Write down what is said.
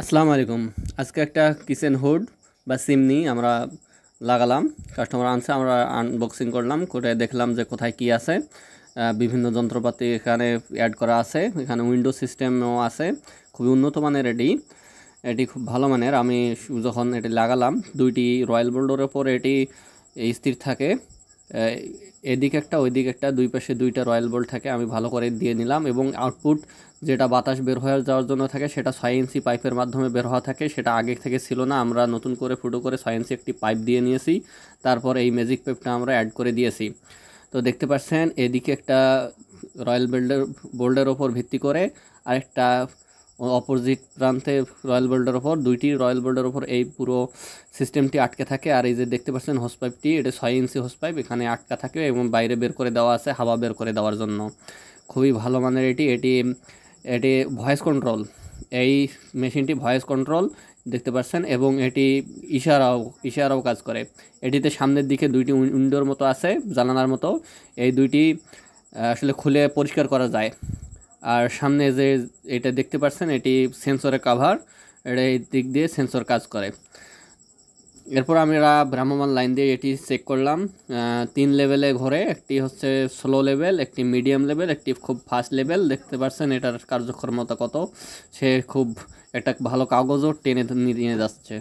আসসালামু আলাইকুম। আজকে একটা কিচেন হুড বা চিমনি আমরা লাগালাম। কাস্টমার আনছে, আমরা আনবক্সিং করলাম, করে দেখলাম যে কোথায় কি আছে। বিভিন্ন যন্ত্রপাতি এখানে অ্যাড করা আছে, এখানে উইন্ডো সিস্টেমও আছে। খুবই উন্নত মানের এটি। এটি খুব ভালো মানের। আমি যখন এটি লাগালাম, দুইটি রয়্যাল বোল্ডের ওপর এটি স্থির থাকে। আহ, এদিকে একটা ওইদিকে একটা, দুই পাশে দুইটা রয়্যাল বোল্ট থাকে। আমি ভালো করে দিয়ে নিলাম এবং আউটপুট যেটা বাতাস বের হয়ে যাওয়ার জন্য থাকে সেটা 6 ইঞ্চি পাইপের মাধ্যমে বের হওয়া থাকে। সেটা আগে থেকে ছিল না, আমরা নতুন করে ফুটো করে 6 ইঞ্চি একটি পাইপ দিয়ে নিয়েছি। তারপর এই ম্যাজিক পাইপটা আমরা অ্যাড করে দিয়েছি। তো দেখতে পাচ্ছেন এদিকে একটা রয়্যাল বোল্ডের ওপর ভিত্তি করে আরেকটা অপোজিট প্রান্তে রয়্যাল বোল্ডের ওপর, দুইটি রয়্যাল বোল্ডের ওপর এই পুরো সিস্টেমটি আটকে থাকে। আর এই যে দেখতে পাচ্ছেন হোস পাইপটি, এটা 6 ইঞ্চি হোস পাইপ এখানে আটকা থাকে এবং বাইরে বের করে দেওয়া আছে হাওয়া বের করে দেওয়ার জন্য। খুবই ভালো মানের এটি এটি এটি ভয়েস কন্ট্রোল। এই মেশিনটি ভয়েস কন্ট্রোল দেখতে পাচ্ছেন, এবং এটি ইশারাও কাজ করে। এটিতে সামনের দিকে দুইটি উইন্ডোর মতো আছে, জানালার মতো। এই দুইটি আসলে খুলে পরিষ্কার করা যায়। আর সামনে যে এটা দেখতে পাচ্ছেন, এটি সেন্সরের কাভার। এটা এই দিক দিয়ে সেন্সর কাজ করে। এরপর আমরা ভ্রাম্যমাণ লাইন দিয়ে এটি চেক করলাম। 3 লেভেলে ঘোরে, একটি হচ্ছে স্লো লেভেল, একটি মিডিয়াম লেভেল, একটি খুব ফাস্ট লেভেল। দেখতে পাচ্ছেন এটার কার্যক্ষমতা কত। সে খুব একটা ভালো কাগজও টেনে নিয়ে যাচ্ছে।